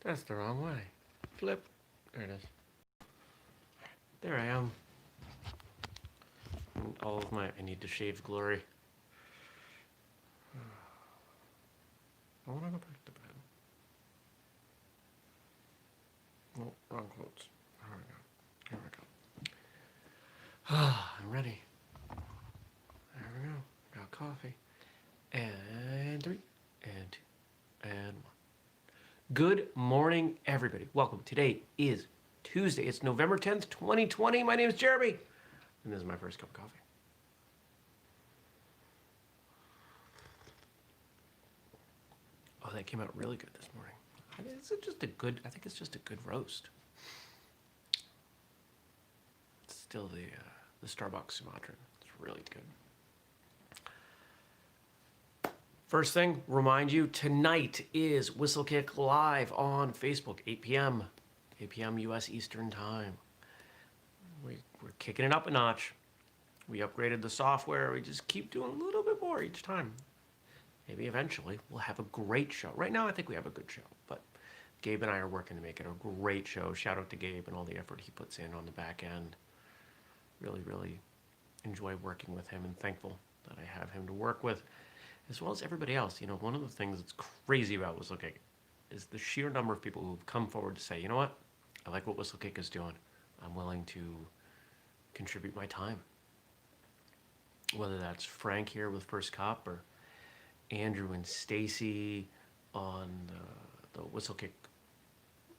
That's the wrong way. Flip. There it is. There I am. And all of my... I need to shave glory. I want to go back to bed. No, wrong quotes. Here we go. Here we go. I'm ready. There we go. Got coffee. And 3, and 2, and 1. Good morning, everybody. Welcome. Today is Tuesday. It's November 10th, 2020. My name is Jeremy, and this is my first cup of coffee. Oh, that came out really good this morning. It's just a good, I think it's just a good roast. It's still the Starbucks Sumatran. It's really good. First thing, remind you, tonight is Whistlekick live on Facebook, 8 p.m. 8 p.m. U.S. Eastern Time. We're kicking it up a notch. We upgraded the software. We just keep doing a little bit more each time. Maybe eventually we'll have a great show. Right now, I think we have a good show, but Gabe and I are working to make it a great show. Shout out to Gabe and all the effort he puts in on the back end. Really, really enjoy working with him and thankful that I have him to work with, as well as everybody else. You know, one of the things that's crazy about Whistlekick is the sheer number of people who've come forward to say, you know what, I like what Whistlekick is doing. I'm willing to contribute my time. Whether that's Frank here with First Cup or Andrew and Stacy on the Whistlekick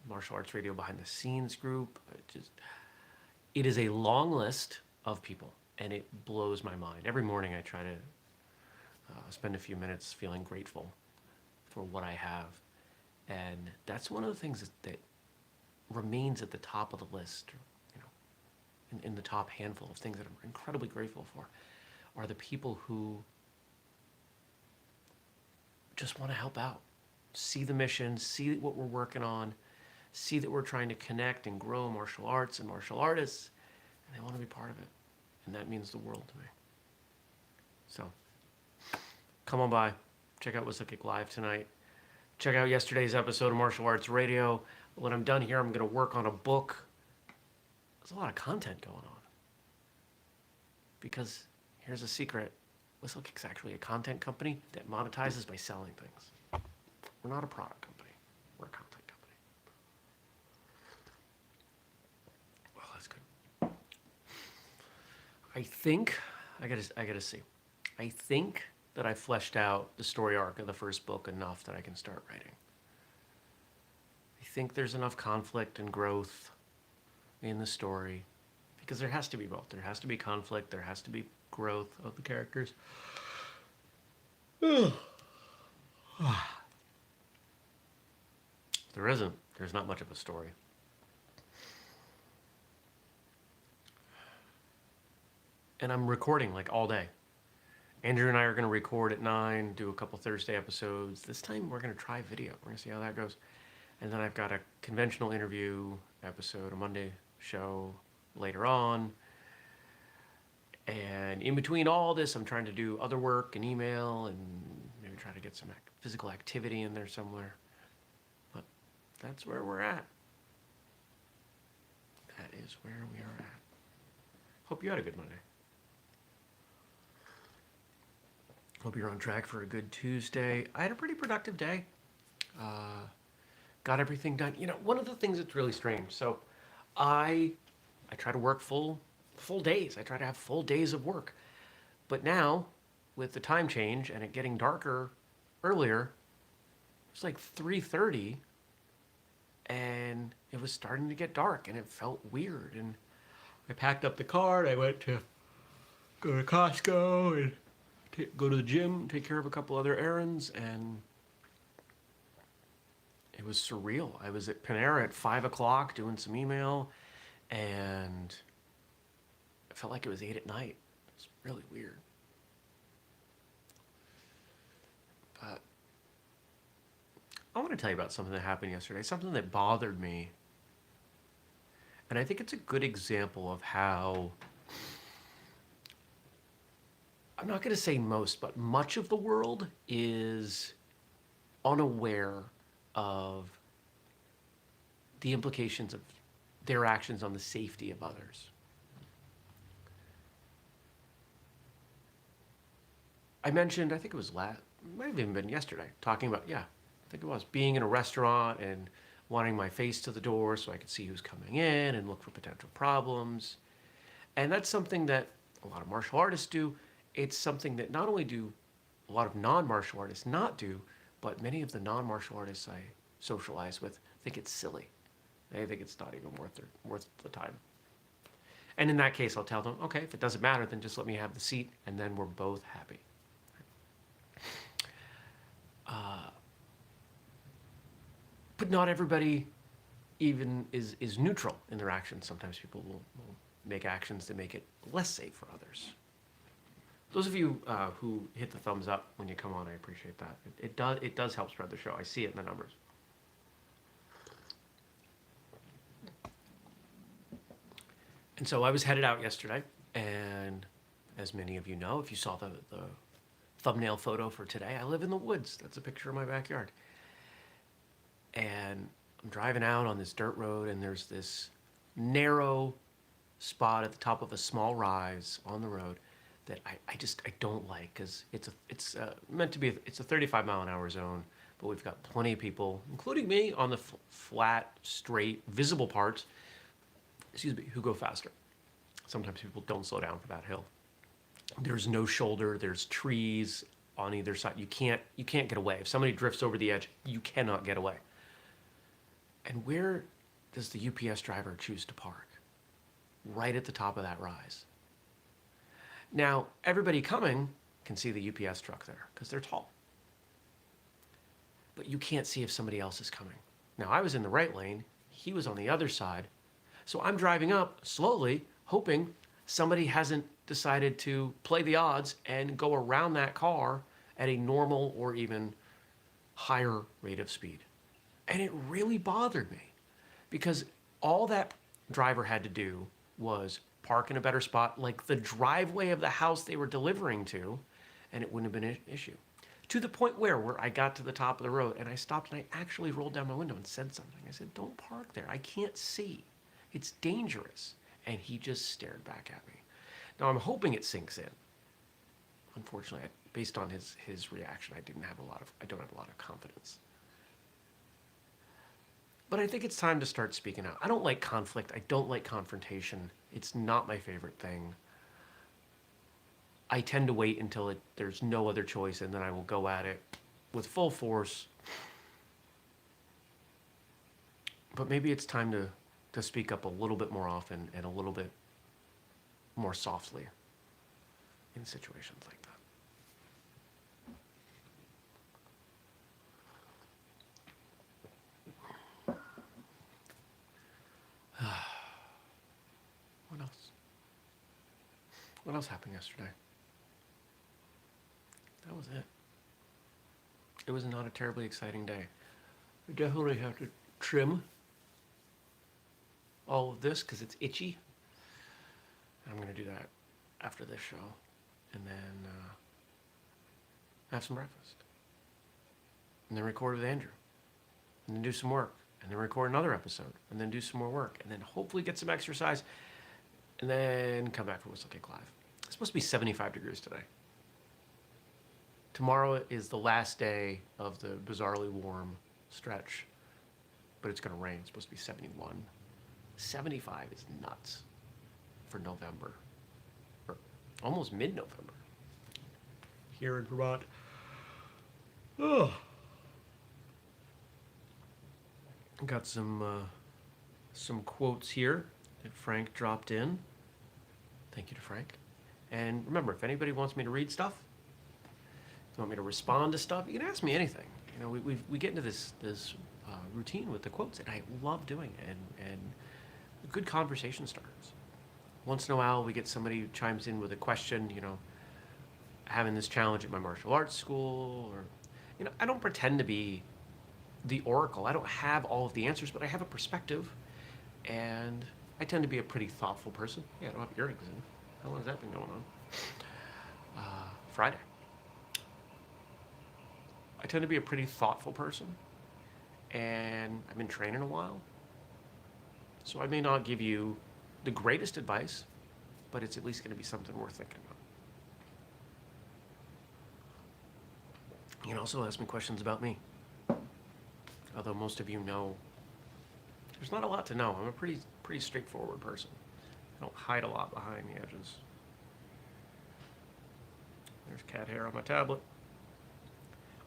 Martial Arts Radio Behind the Scenes group. It is a long list of people, and it blows my mind. Every morning I try to spend a few minutes feeling grateful for what I have. And that's one of the things that remains at the top of the list, you know, in the top handful of things that I'm incredibly grateful for, are the people who just want to help out, see the mission, see what we're working on, see that we're trying to connect and grow martial arts and martial artists, and they want to be part of it. And that means the world to me. So, come on by. Check out Whistlekick Live tonight. Check out yesterday's episode of Martial Arts Radio. When I'm done here, I'm going to work on a book. There's a lot of content going on. Because here's a secret. Whistlekick's actually a content company that monetizes by selling things. We're not a product company. We're a content company. Well, that's good. I think, I gotta see. I think that I fleshed out the story arc of the first book enough that I can start writing. I think there's enough conflict and growth in the story, because there has to be both. There has to be conflict, there has to be growth of the characters. There isn't. There's not much of a story. And I'm recording like all day. Andrew and I are going to record at 9, do a couple Thursday episodes. This time we're going to try video. We're going to see how that goes. And then I've got a conventional interview episode, a Monday show later on. And in between all this, I'm trying to do other work and email and maybe try to get some physical activity in there somewhere. But that's where we're at. That is where we are at. Hope you had a good Monday. Hope you're on track for a good Tuesday. I had a pretty productive day. Got everything done. You know, one of the things that's really strange. So I try to work full days. I try to have full days of work. But now, with the time change and it getting darker earlier, it's like 3:30 and it was starting to get dark and it felt weird. And I packed up the car and I went to go to Costco and go to the gym, take care of a couple other errands, and it was surreal. I was at Panera at 5 o'clock doing some email, and it felt like it was 8 at night. It's really weird. But I want to tell you about something that happened yesterday, something that bothered me. And I think it's a good example of how, I'm not going to say most, but much of the world is unaware of the implications of their actions on the safety of others. I mentioned, I think it was might have even been yesterday, talking about, yeah, I think it was, being in a restaurant and wanting my face to the door so I could see who's coming in and look for potential problems. And that's something that a lot of martial artists do. It's something that not only do a lot of non-martial artists not do, but many of the non-martial artists I socialize with think it's silly. They think it's not even worth the time. And in that case, I'll tell them, okay, if it doesn't matter, then just let me have the seat, and then we're both happy. But not everybody even is neutral in their actions. Sometimes people will make actions that make it less safe for others. Those of you who hit the thumbs up when you come on, I appreciate that. It does help spread the show. I see it in the numbers. And so I was headed out yesterday, and as many of you know, if you saw the thumbnail photo for today, I live in the woods. That's a picture of my backyard. And I'm driving out on this dirt road, and there's this narrow spot at the top of a small rise on the road that I don't like, because it's meant to be, it's a 35 mile an hour zone, but we've got plenty of people, including me, on the flat, straight, visible parts, who go faster. Sometimes people don't slow down for that hill. There's no shoulder, there's trees on either side. You can't get away. If somebody drifts over the edge, you cannot get away. And where does the UPS driver choose to park? Right at the top of that rise. Now, everybody coming can see the UPS truck there because they're tall. But you can't see if somebody else is coming. Now, I was in the right lane. He was on the other side. So I'm driving up slowly, hoping somebody hasn't decided to play the odds and go around that car at a normal or even higher rate of speed. And it really bothered me, because all that driver had to do was park in a better spot, like the driveway of the house they were delivering to, and it wouldn't have been an issue. To the point where I got to the top of the road and I stopped and I actually rolled down my window and said something. I said, "Don't park there. I can't see. It's dangerous." And he just stared back at me. Now I'm hoping it sinks in. Unfortunately, based on his reaction, I don't have a lot of confidence. But I think it's time to start speaking out. I don't like conflict. I don't like confrontation. It's not my favorite thing. I tend to wait until there's no other choice, and then I will go at it with full force. But maybe it's time to speak up a little bit more often and a little bit more softly in situations like that. What else? What else happened yesterday? That was it. It was not a terribly exciting day. I definitely have to trim all of this because it's itchy. I'm going to do that after this show. And then have some breakfast. And then record with Andrew. And then do some work. And then record another episode. And then do some more work. And then hopefully get some exercise. And then come back for Whistlekick Live. It's supposed to be 75 degrees today. Tomorrow is the last day of the bizarrely warm stretch. But it's going to rain. It's supposed to be 71. 75 is nuts for November. Or almost mid-November. Here in Vermont. Oh. Got some quotes here that Frank dropped in. Thank you to Frank. And remember, if anybody wants me to read stuff, if you want me to respond to stuff, you can ask me anything. You know, we get into this routine with the quotes, and I love doing it, and good conversation starters. Once in a while, we get somebody who chimes in with a question, you know, having this challenge at my martial arts school, or, you know, I don't pretend to be the oracle. I don't have all of the answers, but I have a perspective, and I tend to be a pretty thoughtful person. Yeah, I don't have earrings in. How long has that been going on? Friday. I tend to be a pretty thoughtful person, and I've been training a while, So I may not give you the greatest advice, but it's at least going to be something worth thinking about. You can also ask me questions about me. Although most of you know, there's not a lot to know. I'm a pretty straightforward person. I don't hide a lot behind the edges. There's cat hair on my tablet.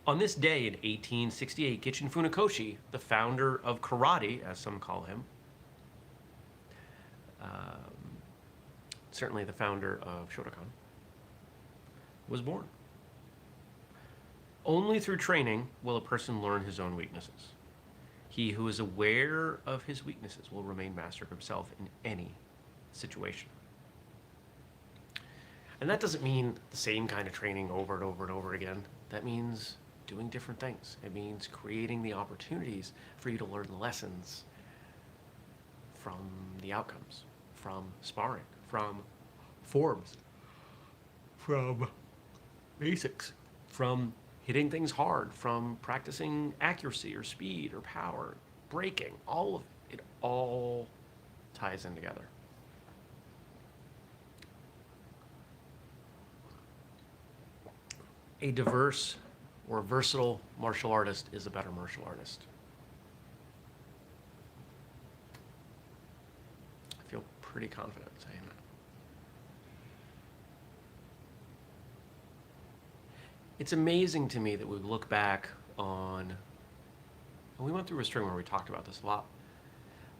On this day in 1868, Gichin Funakoshi, the founder of karate, as some call him, certainly the founder of Shotokan, was born. Only through training will a person learn his own weaknesses. He who is aware of his weaknesses will remain master of himself in any situation. And that doesn't mean the same kind of training over and over and over again. That means doing different things. It means creating the opportunities for you to learn lessons from the outcomes, from sparring, from forms, from basics, from hitting things hard, from practicing accuracy or speed or power, braking, all of it all ties in together. A diverse or versatile martial artist is a better martial artist. I feel pretty confident saying that. It's amazing to me that we look back on, and we went through a string where we talked about this a lot,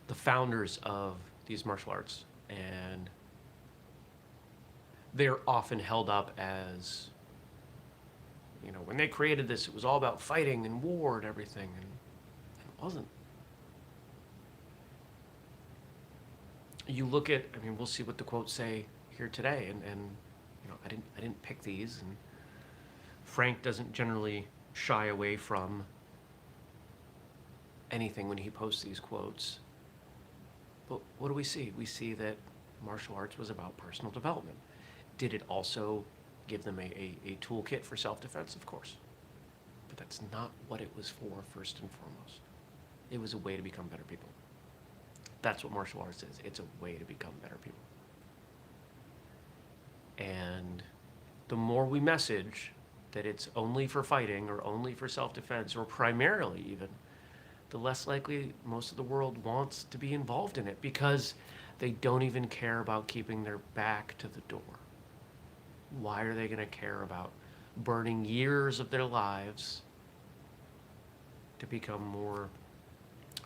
the founders of these martial arts, and they're often held up as, you know, when they created this, it was all about fighting and war and everything, and it wasn't. You look at, I mean, we'll see what the quotes say here today, and you know, I didn't pick these, and Frank doesn't generally shy away from anything when he posts these quotes. But what do we see? We see that martial arts was about personal development. Did it also give them a toolkit for self-defense? Of course. But that's not what it was for, first and foremost. It was a way to become better people. That's what martial arts is. It's a way to become better people. And the more we message that it's only for fighting or only for self-defense or primarily even, the less likely most of the world wants to be involved in it, because they don't even care about keeping their back to the door. Why are they going to care about burning years of their lives to become more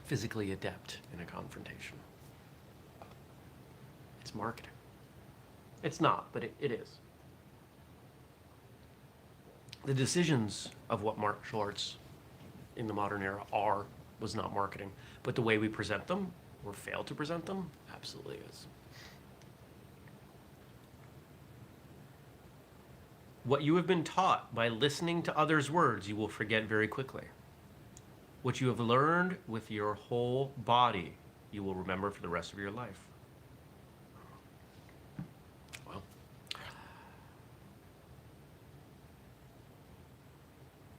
physically adept in a confrontation? It's marketing. It's not, but it is. The decisions of what martial arts in the modern era was not marketing, but the way we present them or fail to present them absolutely is. What you have been taught by listening to others' words, you will forget very quickly. What you have learned with your whole body, you will remember for the rest of your life. Well,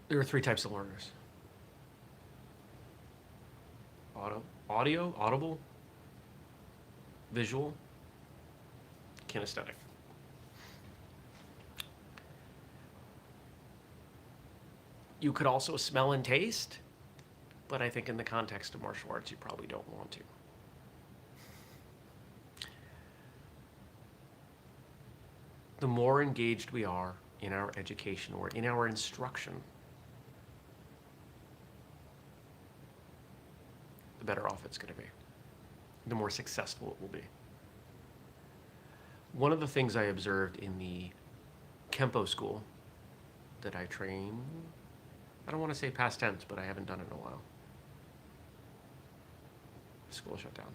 there are three types of learners. Audible, visual, kinesthetic. You could also smell and taste, but I think in the context of martial arts, you probably don't want to. The more engaged we are in our education or in our instruction, the better off it's going to be. The more successful it will be. One of the things I observed in the Kempo school that I train, I don't want to say past tense, but I haven't done it in a while. School shut down.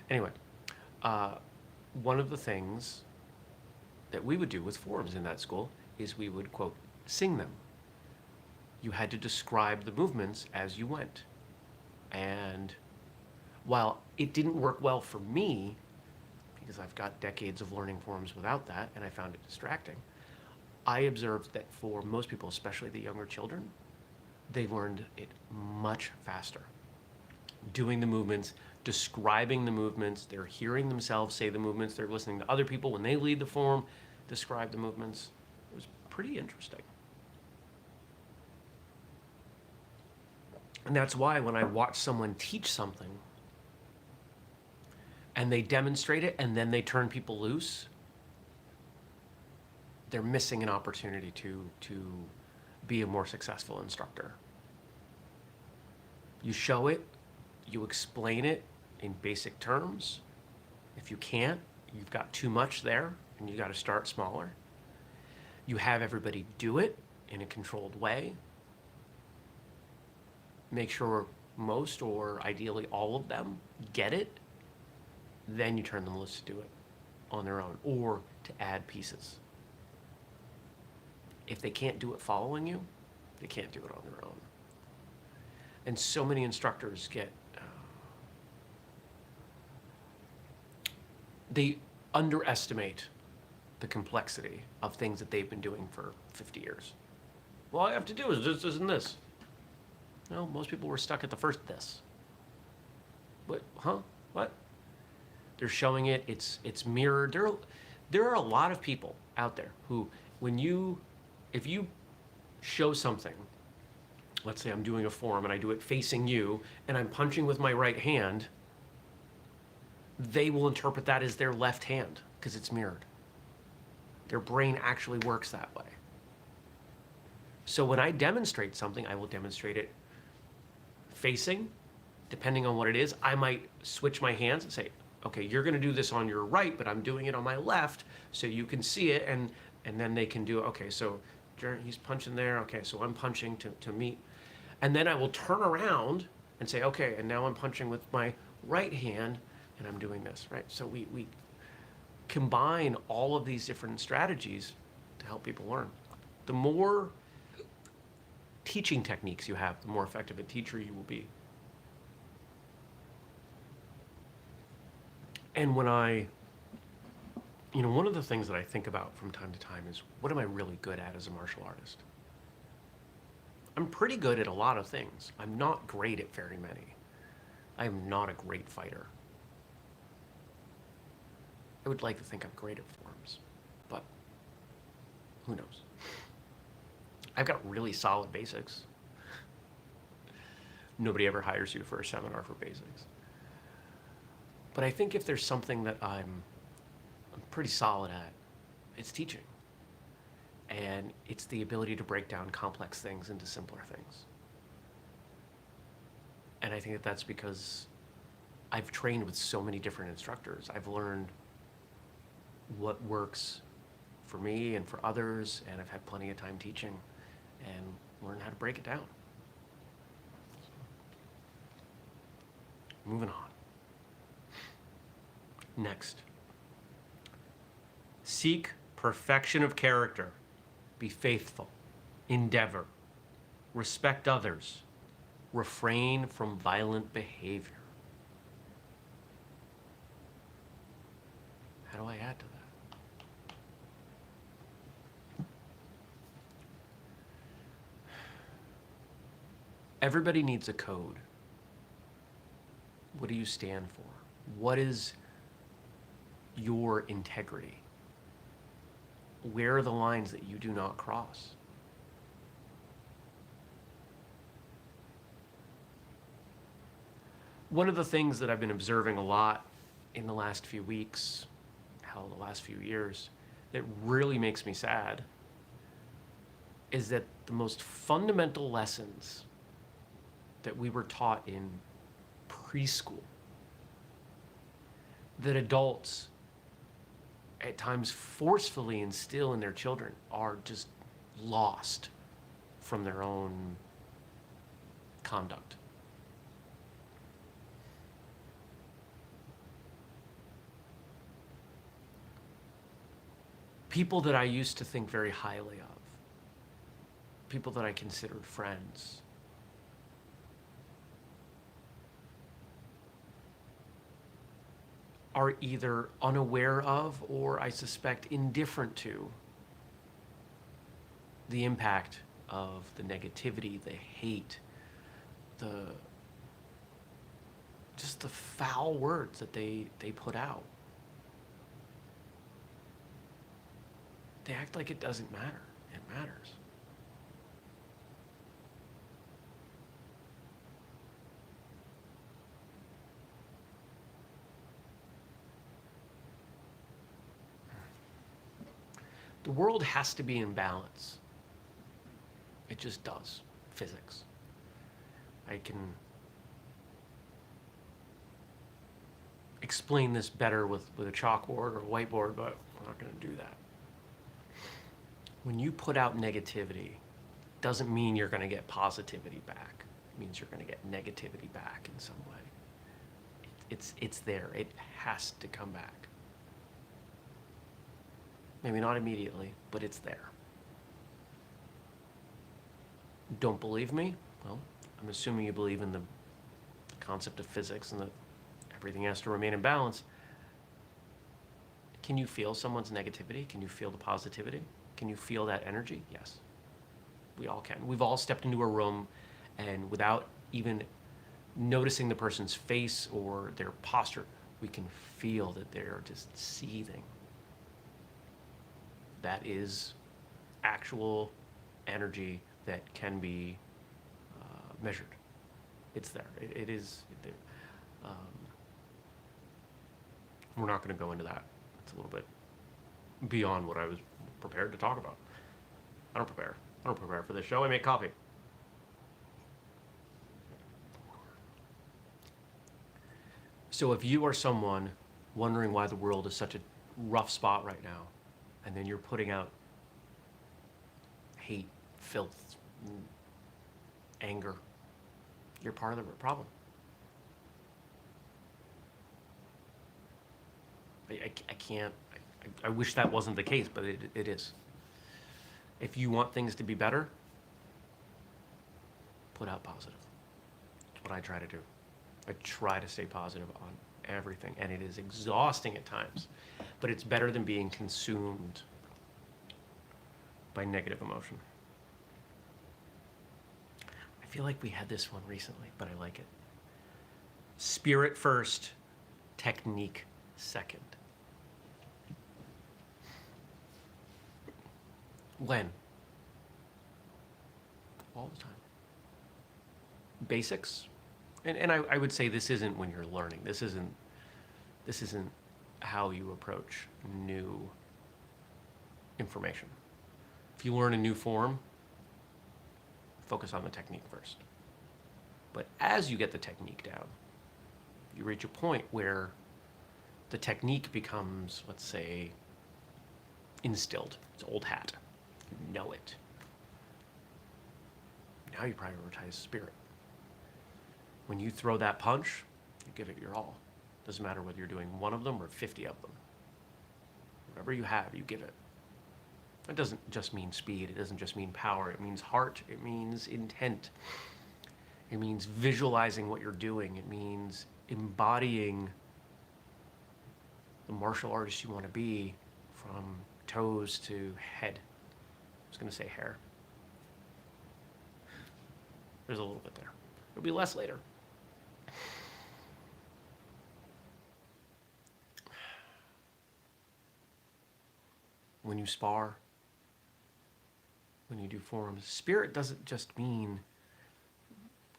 Anyway, one of the things that we would do with forms in that school is we would, quote, sing them. You had to describe the movements as you went. And while it didn't work well for me, because I've got decades of learning forms without that, and I found it distracting, I observed that for most people, especially the younger children, they learned it much faster. Doing the movements, describing the movements. They're hearing themselves say the movements. They're listening to other people when they lead the form describe the movements. It was pretty interesting. And that's why when I watch someone teach something and they demonstrate it and then they turn people loose, they're missing an opportunity to be a more successful instructor. You show it, you explain it in basic terms. If you can't, you've got too much there and you got to start smaller. You have everybody do it in a controlled way. Make sure most, or ideally all of them, get it. Then you turn them loose to do it on their own or to add pieces. If they can't do it following you, they can't do it on their own. And so many instructors they underestimate the complexity of things that they've been doing for 50 years. Well, all I have to do is this and this. No, most people were stuck at the first this. What? Huh? What? They're showing it. It's mirrored. There are a lot of people out there who, if you show something, let's say I'm doing a form and I do it facing you and I'm punching with my right hand, they will interpret that as their left hand because it's mirrored. Their brain actually works that way. So when I demonstrate something, I will demonstrate it facing. Depending on what it is, I might switch my hands and say, okay, you're going to do this on your right, but I'm doing it on my left so you can see it, and then they can do, okay, so he's punching there, okay, so I'm punching to meet. And then I will turn around and say, okay, and now I'm punching with my right hand and I'm doing this, right? So we combine all of these different strategies to help people learn. The more teaching techniques you have, the more effective a teacher you will be. And when one of the things that I think about from time to time is, what am I really good at as a martial artist? I'm pretty good at a lot of things. I'm not great at very many. I am not a great fighter. I would like to think I'm great at forms, but who knows? I've got really solid basics. Nobody ever hires you for a seminar for basics. But I think if there's something that I'm pretty solid at, it's teaching. And it's the ability to break down complex things into simpler things. And I think that that's because I've trained with so many different instructors. I've learned what works for me and for others, and I've had plenty of time teaching and learned how to break it down. Moving on. Next. Seek perfection of character. Be faithful. Endeavor. Respect others. Refrain from violent behavior. How do I add to that? Everybody needs a code. What do you stand for? What is your integrity? Where are the lines that you do not cross? One of the things that I've been observing a lot in the last few weeks, hell, the last few years, that really makes me sad is that the most fundamental lessons that we were taught in preschool, that adults at times forcefully instill in their children, are just lost from their own conduct. People that I used to think very highly of, people that I considered friends, are either unaware of, or I suspect indifferent to, the impact of the negativity, the hate, the just the foul words that they put out. They act like it doesn't matter. It matters. The world has to be in balance. It just does. Physics. I can explain this better with a chalkboard or a whiteboard, but I'm not going to do that. When you put out negativity, doesn't mean you're going to get positivity back. It means you're going to get negativity back in some way. It's there. It has to come back. Maybe not immediately, but it's there. Don't believe me? Well, I'm assuming you believe in the concept of physics and that everything has to remain in balance. Can you feel someone's negativity? Can you feel the positivity? Can you feel that energy? Yes. We all can. We've all stepped into a room and without even noticing the person's face or their posture, we can feel that they're just seething. That is actual energy that can be measured. It's there. It is there. We're not going to go into that. It's a little bit beyond what I was prepared to talk about. I don't prepare for this show. I make coffee. So if you are someone wondering why the world is such a rough spot right now, and then you're putting out hate, filth, anger, you're part of the problem. I can't, I wish that wasn't the case, but it is. If you want things to be better, put out positive. That's what I try to do. I try to stay positive on everything, and it is exhausting at times, but it's better than being consumed by negative emotion. I feel like we had this one recently, but I like it. Spirit first, technique second. When? All the time. Basics. And I would say this isn't when you're learning. This isn't how you approach new information. If you learn a new form, focus on the technique first. But as you get the technique down, you reach a point where the technique becomes, let's say, instilled. It's old hat. You know it. Now you prioritize spirit. When you throw that punch, you give it your all. Doesn't matter whether you're doing one of them or 50 of them. Whatever you have, you give it. It doesn't just mean speed. It doesn't just mean power. It means heart. It means intent. It means visualizing what you're doing. It means embodying the martial artist you want to be from toes to head. I was going to say hair. There's a little bit there. It'll be less later. When you spar, when you do forms, spirit doesn't just mean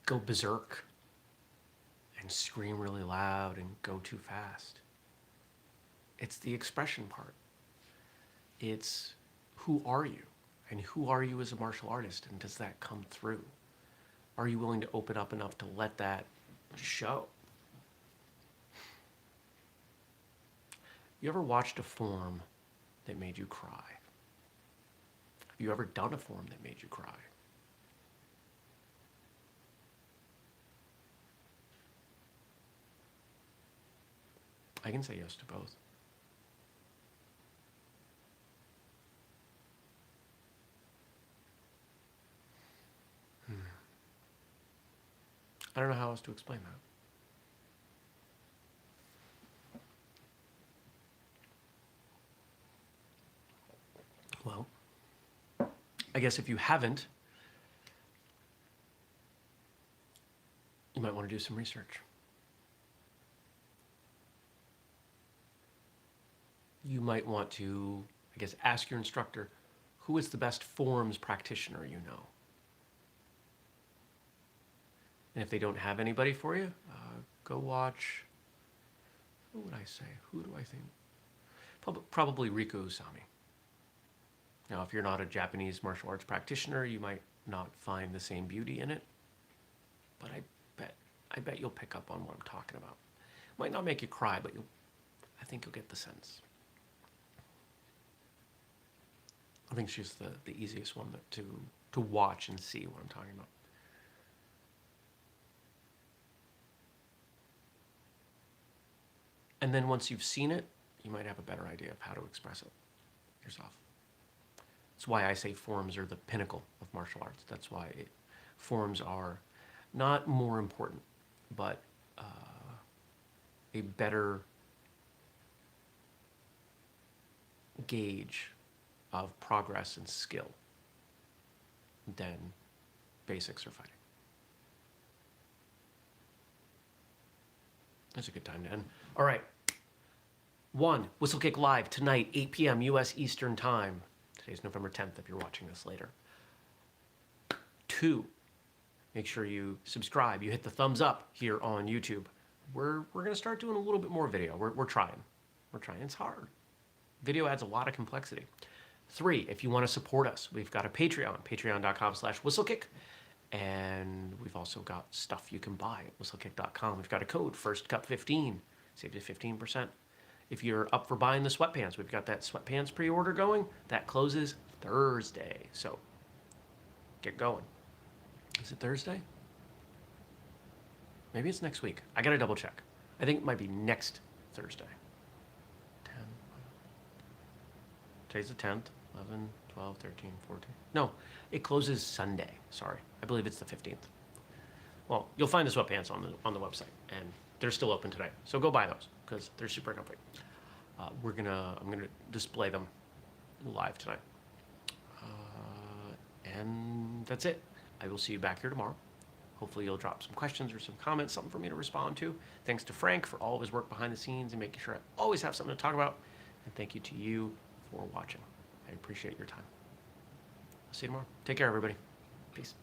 go berserk and scream really loud and go too fast. It's the expression part. It's who are you? And who are you as a martial artist? And does that come through? Are you willing to open up enough to let that show? You ever watched a form that made you cry? Have you ever done a form that made you cry? I can say yes to both. I don't know how else to explain that. Well, I guess if you haven't, you might want to do some research. you might want to, I guess, ask your instructor, who is the best forms practitioner you know? And if they don't have anybody for you, go watch, who would I say? Who do I think? Probably Riko Usami. Now, if you're not a Japanese martial arts practitioner, you might not find the same beauty in it, but I bet you'll pick up on what I'm talking about. Might not make you cry, but I think you'll get the sense. I think she's the easiest one to watch and see what I'm talking about. And then once you've seen it, you might have a better idea of how to express it yourself. That's why I say forms are the pinnacle of martial arts. That's why forms are not more important, but a better gauge of progress and skill than basics or fighting. That's a good time to end. All right. 1, Whistlekick Live tonight, 8 p.m. U.S. Eastern Time. Today's November 10th if you're watching this later. 2, make sure you subscribe. You hit the thumbs up here on YouTube. We're going to start doing a little bit more video. We're trying. We're trying. It's hard. Video adds a lot of complexity. 3, if you want to support us, we've got a Patreon, patreon.com/whistlekick. And we've also got stuff you can buy at whistlekick.com. We've got a code, FIRSTCUT15, save you 15%. If you're up for buying the sweatpants, we've got that sweatpants pre-order going. That closes Thursday, so get going. Is it Thursday? Maybe it's next week. I gotta double check. I think it might be next Thursday. 10. Today's the 10th. 11, 12, 13, 14. No, it closes Sunday. Sorry. I believe it's the 15th. Well, you'll find the sweatpants on the website, and they're still open today. So go buy those because they're super comfy. I'm gonna display them live tonight. And that's it. I will see you back here tomorrow. Hopefully you'll drop some questions or some comments, something for me to respond to. Thanks to Frank for all of his work behind the scenes and making sure I always have something to talk about. And thank you to you for watching. I appreciate your time. I'll see you tomorrow. Take care, everybody. Peace.